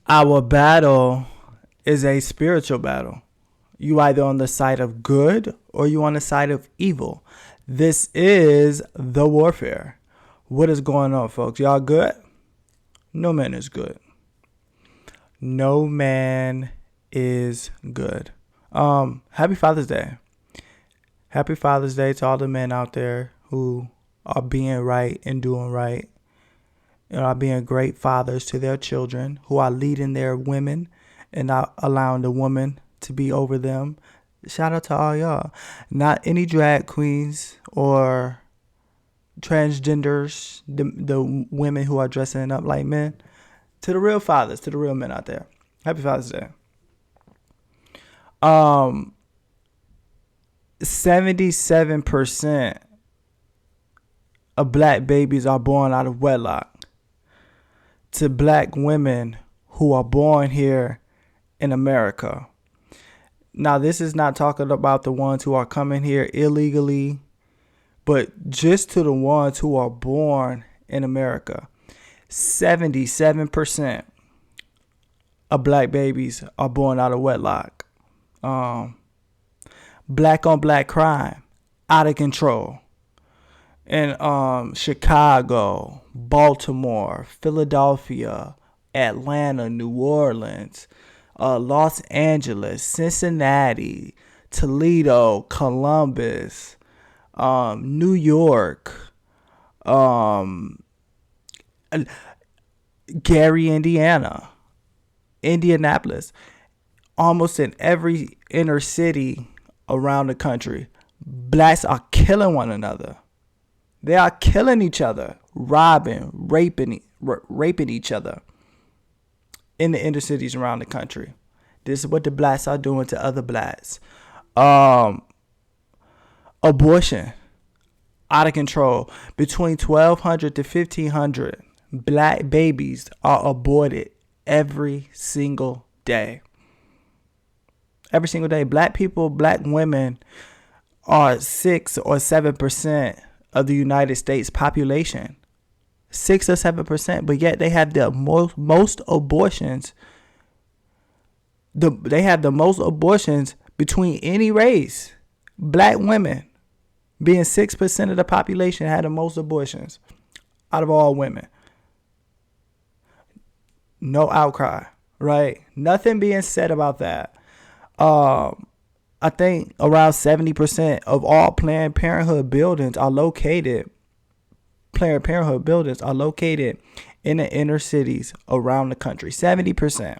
Our battle is a spiritual battle. You either on the side of good or you on the side of evil. This is the warfare. What is going on, folks? Y'all good? No man is good. No man is good. Happy Father's Day. Happy Father's Day to all the men out there who are being right and doing right, and are being great fathers to their children, who are leading their women and not allowing the woman to be over them. Shout out to all y'all. Not any drag queens or transgenders, the women who are dressing up like men. To the real fathers, to the real men out there. Happy Father's Day. 77% of black babies are born out of wedlock. To black women who are born here in America. Now, this is not talking about the ones who are coming here illegally, but just to the ones who are born in America. 77% of black babies are born out of wedlock. Black on black crime, out of control. In Chicago, Baltimore, Philadelphia, Atlanta, New Orleans, Los Angeles, Cincinnati, Toledo, Columbus, New York, Gary, Indiana, Indianapolis, almost in every inner city around the country, blacks are killing one another. They are killing each other, robbing, raping each other in the inner cities around the country. This is what the blacks are doing to other blacks. Abortion, out of control. Between 1,200 to 1,500 black babies are aborted every single day. Every single day. Black people, black women are 6 or 7% of the United States population. 6 or 7%, but yet they have the most abortions. They have the most abortions between any race. Black women, being 6% of the population, had the most abortions out of all women. No outcry, right? Nothing being said about that. I think around 70% of all Planned Parenthood buildings are located in the inner cities around the country. 70%.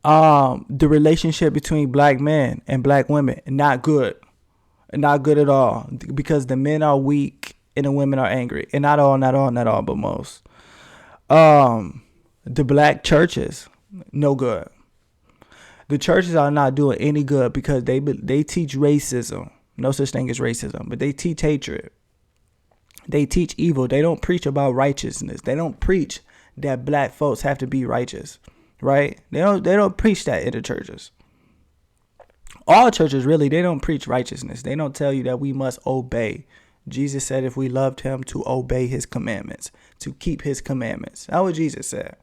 The relationship between black men and black women, not good. Not good at all. Because the men are weak and the women are angry. And not all, but most. The black churches, no good. The churches are not doing any good because they teach racism. No such thing as racism, but they teach hatred. They teach evil. They don't preach about righteousness. They don't preach that black folks have to be righteous, right? They don't preach that in the churches. All churches, really, they don't preach righteousness. They don't tell you that we must obey. Jesus said if we loved him, to obey his commandments, to keep his commandments. That's what Jesus said.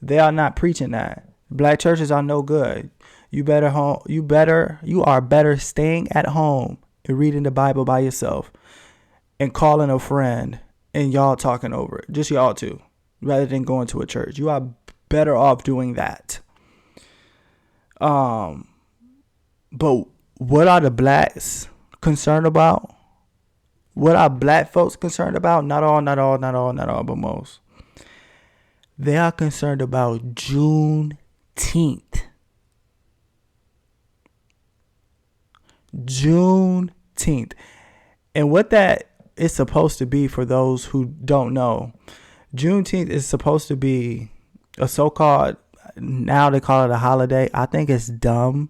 They are not preaching that. Black churches are no good. You are better staying at home and reading the Bible by yourself and calling a friend and y'all talking over it. Just y'all two, rather than going to a church. You are better off doing that. But what are the blacks concerned about? What are black folks concerned about? Not all, but most. They are concerned about Juneteenth. Juneteenth. And what that is supposed to be, for those who don't know, Juneteenth is supposed to be a so-called, now they call it a holiday. I think it's dumb.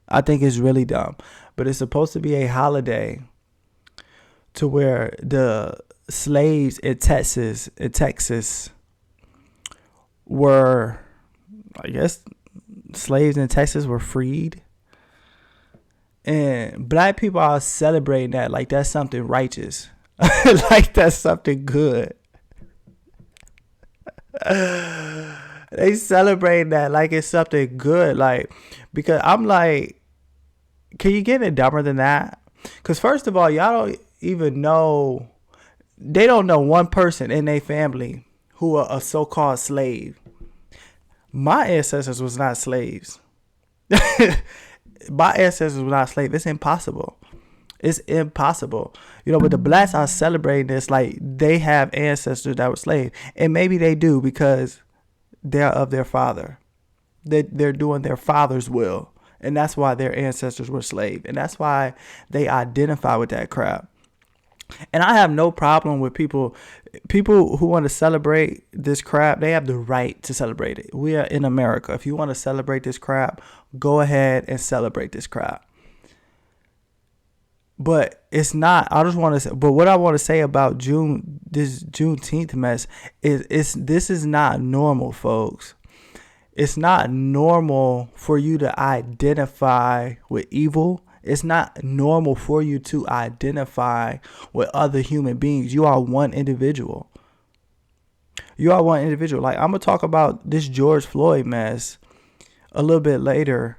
I think it's really dumb. But it's supposed to be a holiday to where the slaves in Texas were, I guess, slaves in Texas were freed. And black people are celebrating that like that's something righteous. Like that's something good. They celebrate that like it's something good. Like, because I'm like, can you get it dumber than that? Because first of all, y'all don't even know. They don't know one person in their family who are a so-called slave. My ancestors was not slaves. My ancestors were not slaves. It's impossible. It's impossible. But the blacks are celebrating this like they have ancestors that were slaves. And maybe they do because they're of their father. They're doing their father's will. And that's why their ancestors were slaves. And that's why they identify with that crap. And I have no problem with people who want to celebrate this crap. They have the right to celebrate it. We are in America. If you want to celebrate this crap, go ahead and celebrate this crap. But it's not. I just want to say. But what I want to say about this Juneteenth mess is this is not normal, folks. It's not normal for you to identify with evil. It's not normal for you to identify with other human beings. You are one individual. You are one individual. Like, I'm going to talk about this George Floyd mess a little bit later.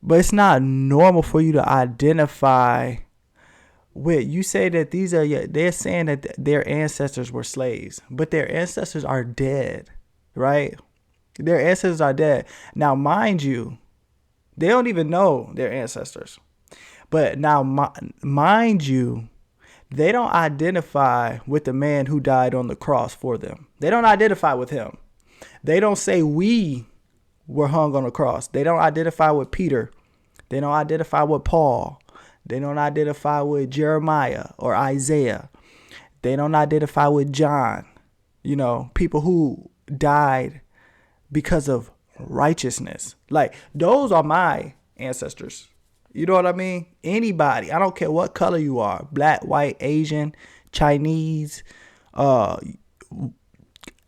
But it's not normal for you to identify with. You say that they're saying that their ancestors were slaves. But their ancestors are dead, right? Their ancestors are dead. Now, mind you, they don't even know their ancestors. But now, mind you, they don't identify with the man who died on the cross for them. They don't identify with him. They don't say we were hung on the cross. They don't identify with Peter. They don't identify with Paul. They don't identify with Jeremiah or Isaiah. They don't identify with John. People who died because of righteousness. Like, those are my ancestors. You know what I mean? Anybody. I don't care what color you are. Black, white, Asian, Chinese,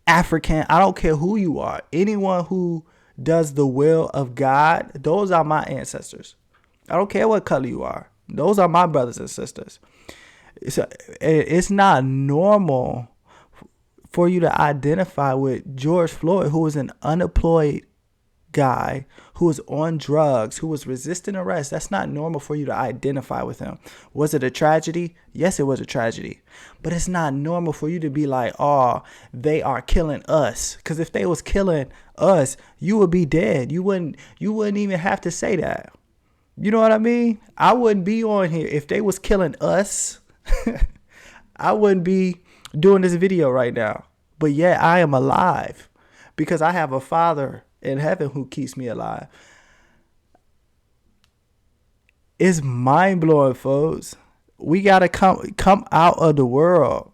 African. I don't care who you are. Anyone who does the will of God, those are my ancestors. I don't care what color you are. Those are my brothers and sisters. It's not normal for you to identify with George Floyd, who was an unemployed guy who was on drugs, who was resisting arrest. That's not normal for you to identify with him. Was it a tragedy? Yes, it was a tragedy. But it's not normal for you to be like, oh, they are killing us. Because if they was killing us, you would be dead. You wouldn't even have to say that. You know what I mean? I wouldn't be on here. If they was killing us, I wouldn't be doing this video right now. But yet I am alive because I have a Father in heaven who keeps me alive. It's mind-blowing, folks. We got to come out of the world.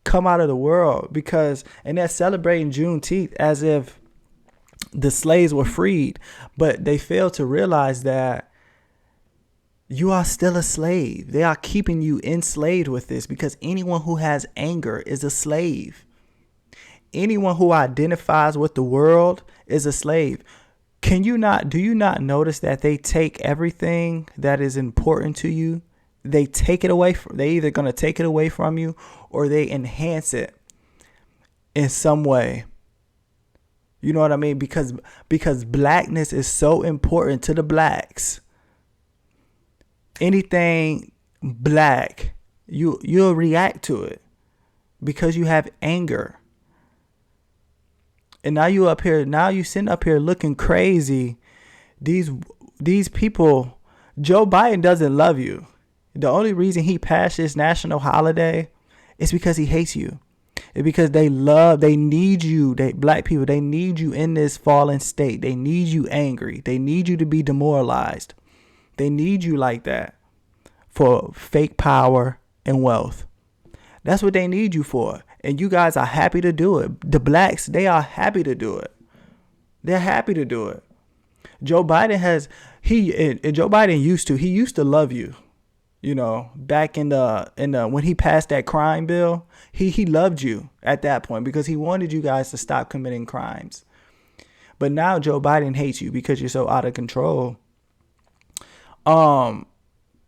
Come out of the world, and they're celebrating Juneteenth as if the slaves were freed, but they fail to realize that you are still a slave. They are keeping you enslaved with this, because anyone who has anger is a slave. Anyone who identifies with the world is a slave. Do you not notice that they take everything that is important to you? They take it away they either going to take it away from you, or they enhance it in some way. You know what I mean? Because blackness is so important to the blacks. Anything black, you'll react to it because you have anger. And now you sitting up here looking crazy. These people, Joe Biden doesn't love you. The only reason he passed this national holiday is because he hates you. It's because they need you. Black people, they need you in this fallen state. They need you angry. They need you to be demoralized. They need you like that for fake power and wealth. That's what they need you for. And you guys are happy to do it. The blacks, they are happy to do it. They're happy to do it. Joe Biden used to love you. You know, back in the when he passed that crime bill, he loved you at that point because he wanted you guys to stop committing crimes. But now Joe Biden hates you because you're so out of control.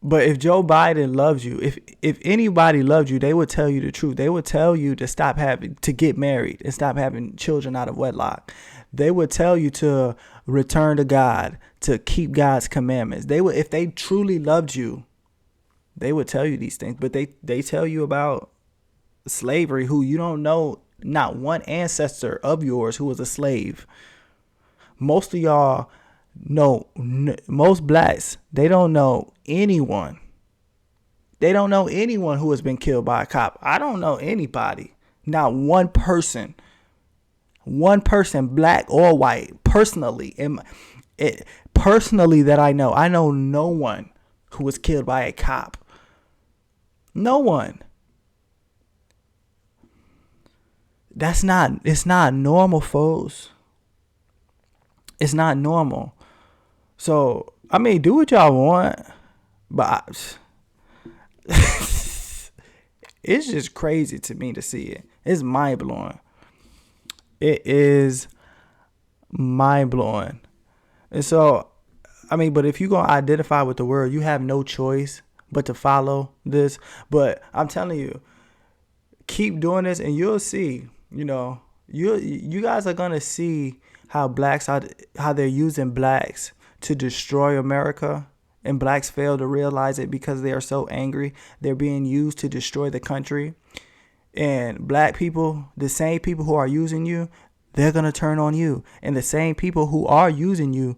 But if Joe Biden loves you, if anybody loved you, they would tell you the truth. They would tell you to get married and stop having children out of wedlock. They would tell you to return to God, to keep God's commandments. They would, if they truly loved you, they would tell you these things. But they tell you about slavery, who you don't know, not one ancestor of yours who was a slave. Most of y'all know, most blacks, they don't know anyone. They don't know anyone who has been killed by a cop. I don't know anybody. Not one person. One person, black or white, personally. Personally that I know no one who was killed by a cop. No one. It's not normal, folks. It's not normal. So, I mean, do what y'all want, but it's just crazy to me to see it. It's mind-blowing. It is mind-blowing. And so, I mean, but if you're going to identify with the word, you have no choice but to follow this. But I'm telling you, keep doing this and you'll see, you guys are going to see how they're using blacks to destroy America, and blacks fail to realize it because they are so angry. They're being used to destroy the country. And black people, the same people who are using you, they're going to turn on you. And the same people who are using you,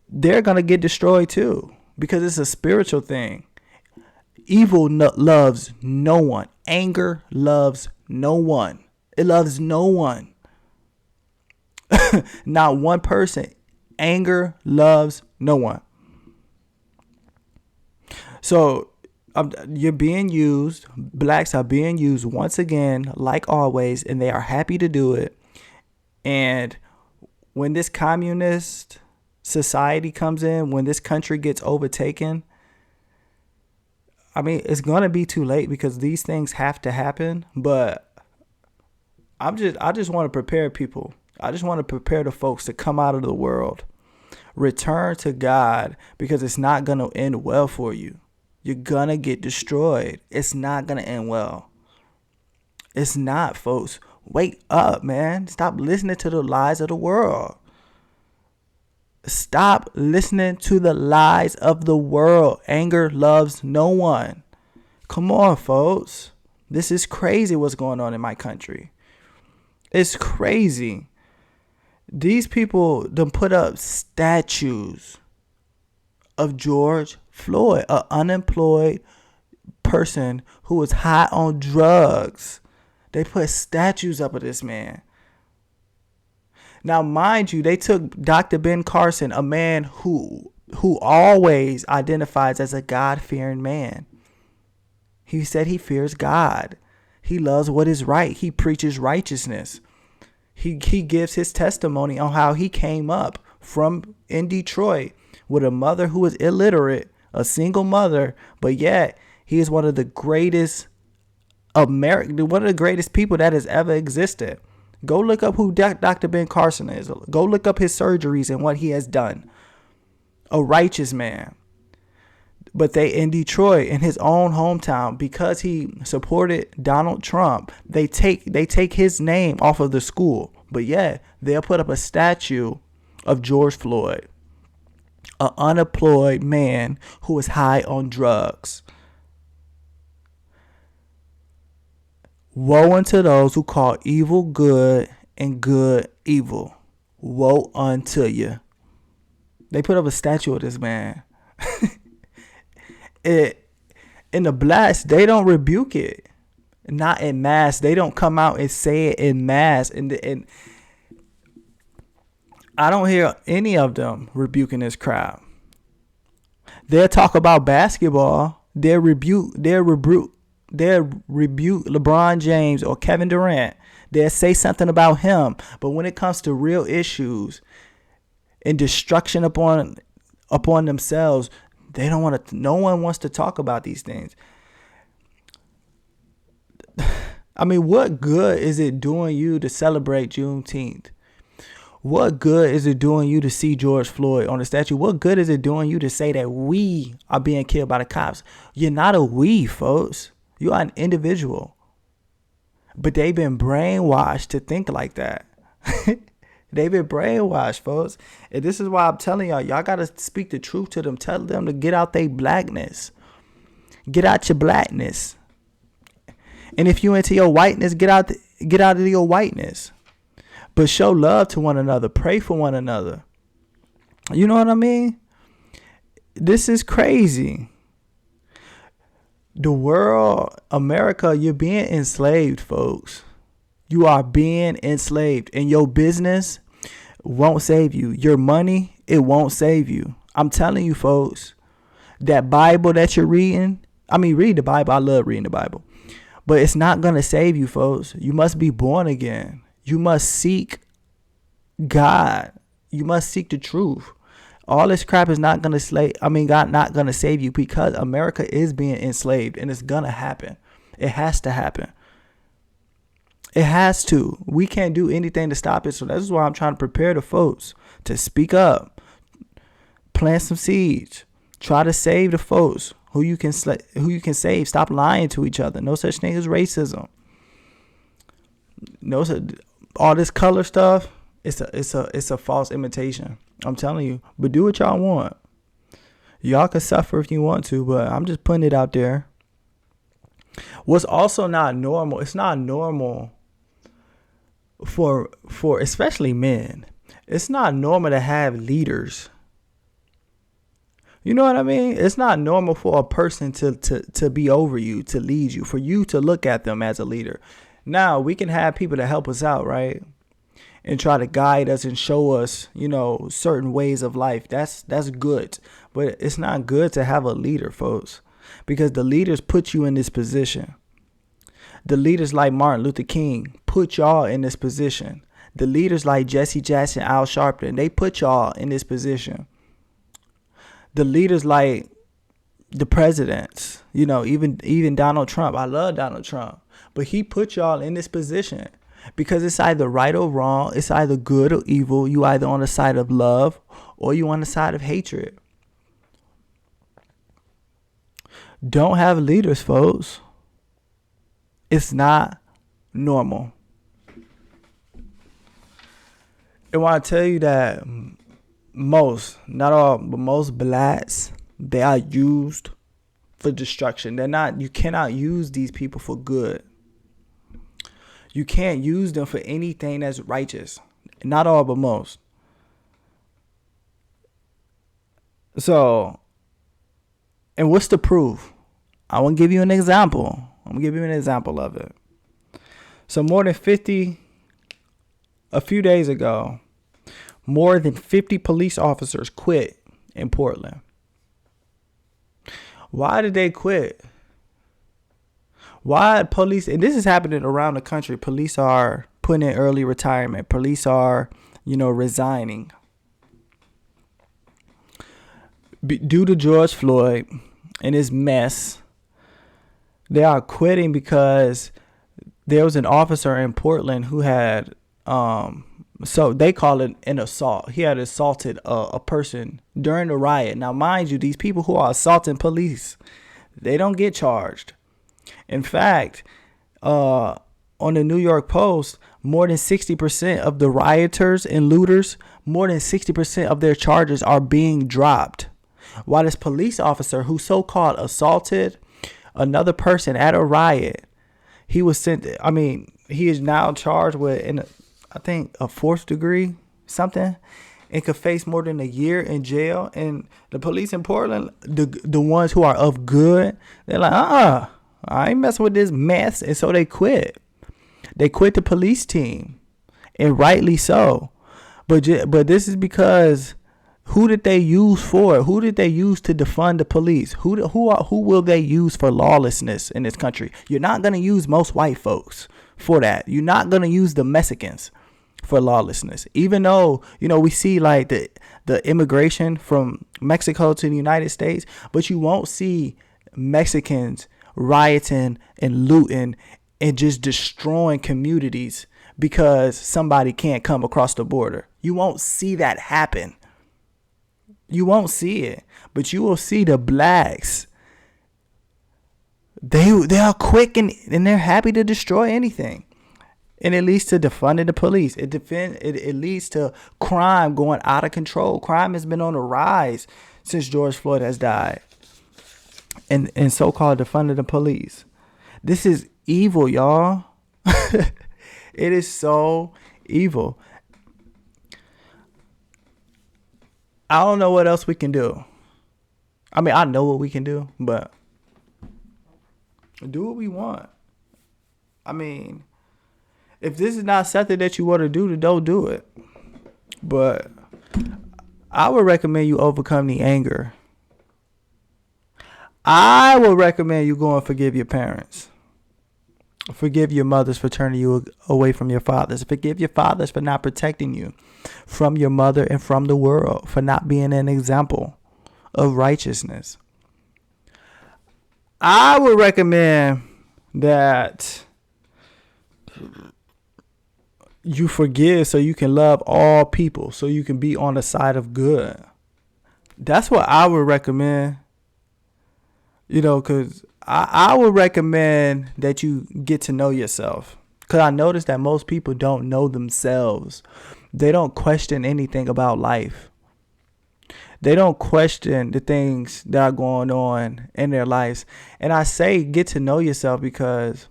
they're going to get destroyed too, because it's a spiritual thing. Evil loves no one. Anger loves no one. It loves no one. Not one person. Anger loves no one. So you're being used. Blacks are being used once again, like always, and they are happy to do it. And when this communist society comes in, when this country gets overtaken, I mean, it's going to be too late, because these things have to happen. But I just want to prepare people. I just want to prepare the folks to come out of the world. Return to God, because it's not going to end well for you. You're going to get destroyed. It's not going to end well. It's not, folks. Wake up, man. Stop listening to the lies of the world. Stop listening to the lies of the world. Anger loves no one. Come on, folks. This is crazy what's going on in my country. It's crazy. These people done put up statues of George Floyd, an unemployed person who was high on drugs. They put statues up of this man. Now, mind you, they took Dr. Ben Carson, a man who always identifies as a God-fearing man. He said he fears God. He loves what is right. He preaches righteousness. He gives his testimony on how he came up from in Detroit with a mother who was illiterate, a single mother, but yet he is one of the greatest people that has ever existed. Go look up who Dr. Ben Carson is. Go look up his surgeries and what he has done. A righteous man. But they, in Detroit, in his own hometown, because he supported Donald Trump, they take his name off of the school. But yeah, they'll put up a statue of George Floyd, an unemployed man who was high on drugs. Woe unto those who call evil good and good evil. Woe unto you. They put up a statue of this man. In the blacks, they don't rebuke it. Not in mass. They don't come out and say it in mass. And I don't hear any of them rebuking this crowd. They'll talk about basketball. They'll rebuke LeBron James or Kevin Durant. They'll say something about him. But when it comes to real issues and destruction upon themselves, they don't want to. No one wants to talk about these things. I mean, what good is it doing you to celebrate Juneteenth? What good is it doing you to see George Floyd on the statue? What good is it doing you to say that we are being killed by the cops? You're not a we, folks. You are an individual. But they've been brainwashed to think like that. They've been brainwashed, folks. And this is why I'm telling y'all got to speak the truth to them. Tell them to get out their blackness. Get out your blackness. And if you into your whiteness, get out of your whiteness. But show love to one another. Pray for one another. You know what I mean? This is crazy. The world, America, you're being enslaved, folks. You are being enslaved. And your business won't save you. Your money, it won't save you. I'm telling you, folks, that Bible that you're reading, read the Bible. I love reading the Bible. But it's not going to save you, folks. You must be born again. You must seek God. You must seek the truth. All this crap is not going to God not going to save you, because America is being enslaved, and it's going to happen. It has to happen. It has to. We can't do anything to stop it. So that's why I'm trying to prepare the folks to speak up, plant some seeds, try to save the folks who you can save. Stop lying to each other. No such thing as racism. All this color stuff, it's a false imitation. I'm telling you. But do what y'all want. Y'all can suffer if you want to, but I'm just putting it out there. What's also not normal, it's not normal for especially men. It's not normal to have leaders. You know what I mean? It's not normal for a person to be over you, to lead you, for you to look at them as a leader. Now, we can have people to help us out, right? And try to guide us and show us, certain ways of life. That's good. But it's not good to have a leader, folks, because the leaders put you in this position. The leaders like Martin Luther King put y'all in this position. The leaders like Jesse Jackson, Al Sharpton, they put y'all in this position. The leaders like the presidents, even Donald Trump. I love Donald Trump, but he put y'all in this position because it's either right or wrong. It's either good or evil. You either on the side of love or you on the side of hatred. Don't have leaders, folks. It's not normal. And when I tell you that not all, but most blacks, they are used for destruction. You cannot use these people for good. You can't use them for anything that's righteous. Not all, but most. So, and what's the proof? I want to give you an example. I'm going to give you an example of it. So a few days ago, more than 50 police officers quit in Portland. Why did they quit? Why police, and this is happening around the country, police are putting in early retirement. Police are, resigning. Due to George Floyd and his mess, they are quitting because there was an officer in Portland who had, so they call it an assault. He had assaulted a person during the riot. Now, mind you, these people who are assaulting police, they don't get charged. In fact, on the New York Post, more than 60% of the rioters and looters, more than 60% of their charges are being dropped. While this police officer who so-called assaulted another person at a riot, he was sent, he is now charged with, I think, a 4th degree something, and could face more than a year in jail. And the police in Portland, the ones who are of good, they're like, I ain't messing with this mess. And so they quit. They quit the police team, and rightly so. But this is because who did they use for it? Who did they use to defund the police? Who will they use for lawlessness in this country? You're not going to use most white folks for that. You're not going to use the Mexicans for lawlessness. Even though, we see like the immigration from Mexico to the United States, but you won't see Mexicans rioting and looting and just destroying communities because somebody can't come across the border. You won't see that happen. You won't see it. But you will see the blacks. They are quick and they're happy to destroy anything. And it leads to defunding the police. It leads to crime going out of control. Crime has been on the rise since George Floyd has died. And so-called defunding the police. This is evil, y'all. It is so evil. I don't know what else we can do. I mean, I know what we can do, but do what we want. I mean, if this is not something that you want to do, then don't do it. But I would recommend you overcome the anger. I would recommend you go and forgive your parents. Forgive your mothers for turning you away from your fathers. Forgive your fathers for not protecting you from your mother and from the world, for not being an example of righteousness. I would recommend that you forgive so you can love all people, so you can be on the side of good. That's what I would recommend. Because I would recommend that you get to know yourself. Because I noticed that most people don't know themselves. They don't question anything about life. They don't question the things that are going on in their lives. And I say get to know yourself because,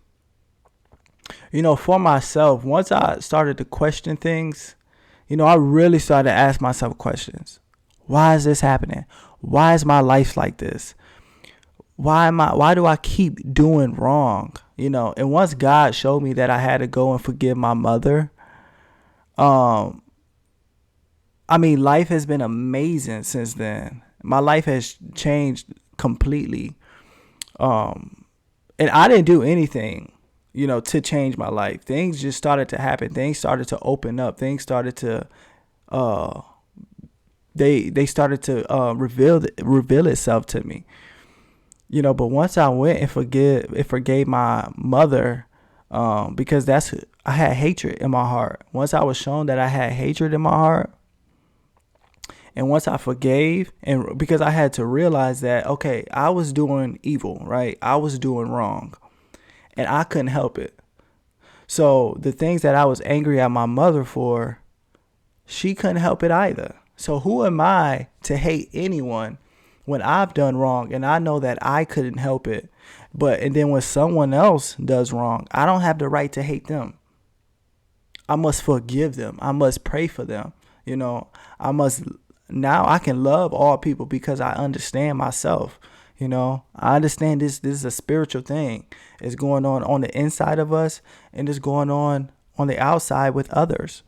for myself, once I started to question things, I really started to ask myself questions. Why is this happening? Why is my life like this? Why do I keep doing wrong? And once God showed me that I had to go and forgive my mother, life has been amazing since then. My life has changed completely. And I didn't do anything, to change my life. Things just started to happen. Things started to open up. Things started to, they started to reveal itself to me. But once I went and forgave my mother, because I had hatred in my heart. Once I was shown that I had hatred in my heart, and once I forgave, and because I had to realize that, okay, I was doing evil, right? I was doing wrong, and I couldn't help it. So the things that I was angry at my mother for, she couldn't help it either. So who am I to hate anyone when I've done wrong and I know that I couldn't help it? And then when someone else does wrong, I don't have the right to hate them. I must forgive them. I must pray for them. Now I can love all people because I understand myself. I understand this is a spiritual thing. It's going on the inside of us, and it's going on the outside with others.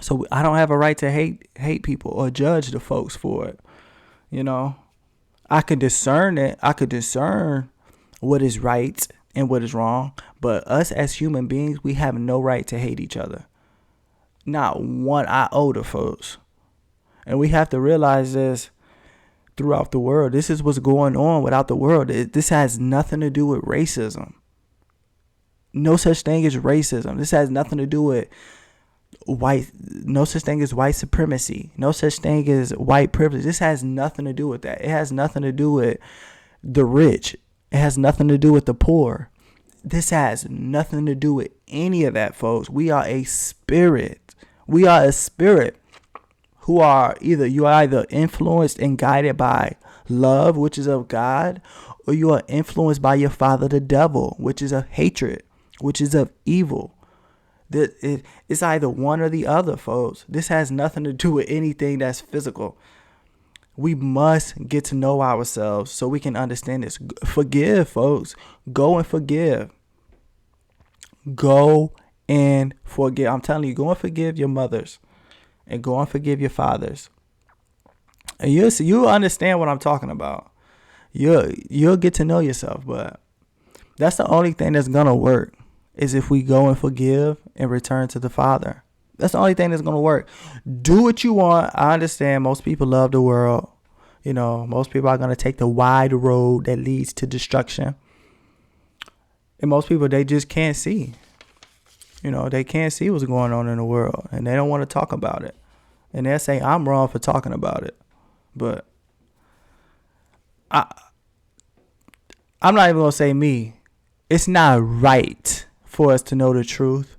So I don't have a right to hate people or judge the folks for it. I could discern it. I could discern what is right and what is wrong. But us as human beings, we have no right to hate each other. Not one iota, folks. And we have to realize this throughout the world. This is what's going on without the world. This has nothing to do with racism. No such thing as racism. This has nothing to do with no such thing as white supremacy. No such thing as white privilege. This has nothing to do with that. It has nothing to do with the rich. It has nothing to do with the poor. This has nothing to do with any of that, folks. We are a spirit. We are a spirit you are either influenced and guided by love, which is of God, or you are influenced by your father, the devil, which is of hatred, which is of evil. It's either one or the other, folks. This has nothing to do with anything that's physical. We must get to know ourselves so we can understand this. Forgive, folks. Go and forgive. Go and forgive. I'm telling you, go and forgive your mothers. And go and forgive your fathers. And you'll understand what I'm talking about. You'll get to know yourself. But that's the only thing that's going to work, is if we go and forgive and return to the Father. That's the only thing that's going to work. Do what you want. I understand most people love the world. Most people are going to take the wide road that leads to destruction. And most people, they just can't see. They can't see what's going on in the world, and they don't want to talk about it. And they'll say I'm wrong for talking about it. But I'm not even going to say me. It's not right for us to know the truth.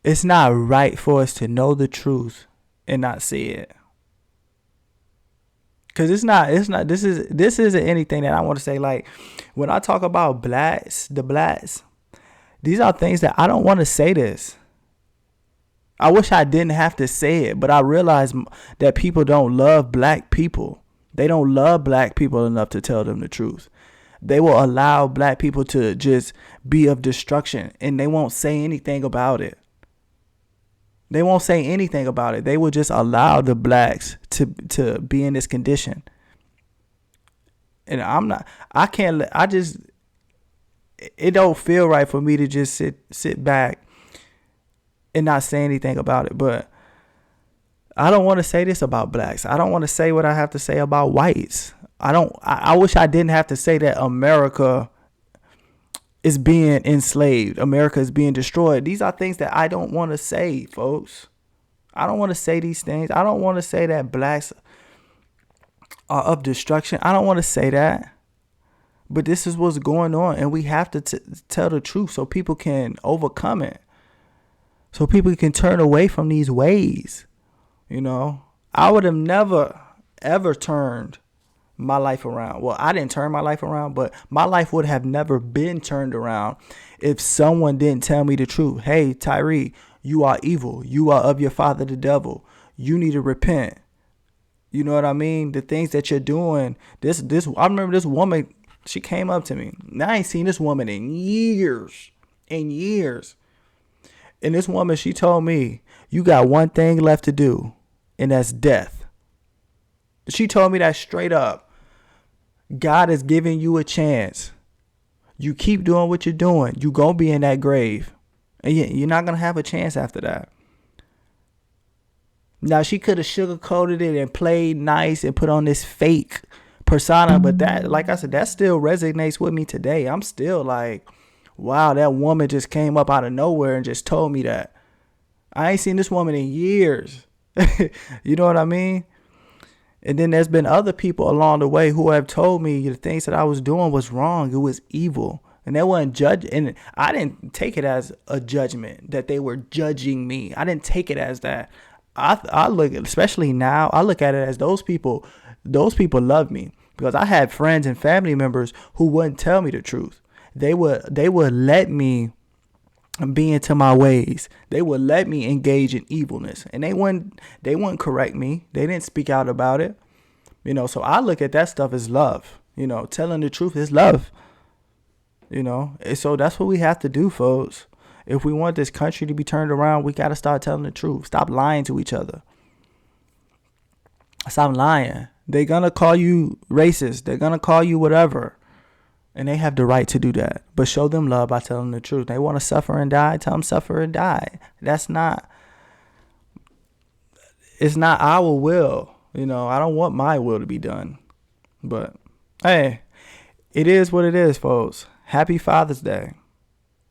It's not right for us to know the truth and not see it. Cause it's not. This isn't anything that I want to say. Like when I talk about the blacks, these are things that I don't want to say this. I wish I didn't have to say it, but I realize that people don't love black people. They don't love black people enough to tell them the truth. They will allow black people to just be of destruction, and they won't say anything about it. They won't say anything about it. They will just allow the blacks to be in this condition. And it don't feel right for me to just sit back and not say anything about it. But I don't want to say this about blacks. I don't want to say what I have to say about whites. I wish I didn't have to say that America is being enslaved. America is being destroyed. These are things that I don't want to say, folks. I don't want to say these things. I don't want to say that blacks are of destruction. I don't want to say that. But this is what's going on, and we have to tell the truth so people can overcome it. So people can turn away from these ways. I would have never, ever turned my life around. Well, I didn't turn my life around, but my life would have never been turned around if someone didn't tell me the truth. Hey, Tyree, you are evil. You are of your father, the devil. You need to repent. You know what I mean? The things that you're doing. I remember this woman, she came up to me. Now I ain't seen this woman in years. And this woman, she told me, you got one thing left to do, and that's death. She told me that straight up. God is giving you a chance. You keep doing what you're doing, you going to be in that grave. And you're not going to have a chance after that. Now, she could have sugarcoated it and played nice and put on this fake persona. But that, like I said, that still resonates with me today. I'm still like, wow, that woman just came up out of nowhere and just told me that. I ain't seen this woman in years. You know what I mean? And then there's been other people along the way who have told me the things that I was doing was wrong. It was evil. And they weren't judging. And I didn't take it as a judgment that they were judging me. I didn't take it as that. I look, especially now, I look at it as those people love me. Because I had friends and family members who wouldn't tell me the truth. They would let me be into my ways. They would let me engage in evilness, and they wouldn't correct me. They didn't speak out about it. So I look at that stuff as love. Telling the truth is love. And so that's what we have to do, folks. If we want this country to be turned around, we got to start telling the truth. Stop lying to each other. Stop lying. They're going to call you racist. They're going to call you whatever. And they have the right to do that. But show them love by telling the truth. They want to suffer and die. Tell them suffer and die. It's not our will. I don't want my will to be done. But, hey, it is what it is, folks. Happy Father's Day.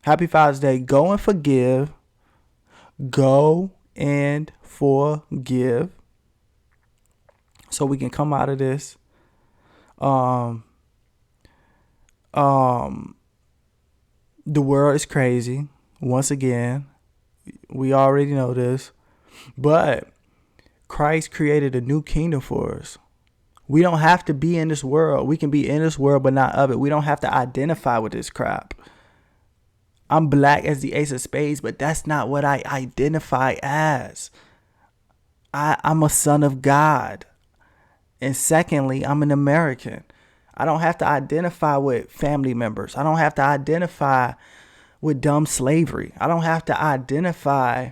Happy Father's Day. Go and forgive. Go and forgive. So we can come out of this. The world is crazy. Once again, we already know this, but Christ created a new kingdom for us. We don't have to be in this world. We can be in this world, but not of it. We don't have to identify with this crap. I'm black as the Ace of Spades, but that's not what I identify as. I'm a son of God. And secondly, I'm an American. I don't have to identify with family members. I don't have to identify with dumb slavery. I don't have to identify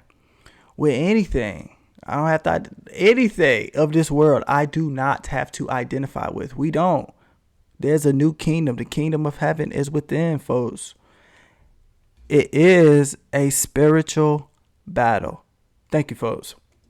with anything. I don't have to, anything of this world I do not have to identify with. We don't. There's a new kingdom. The kingdom of heaven is within, folks. It is a spiritual battle. Thank you, folks.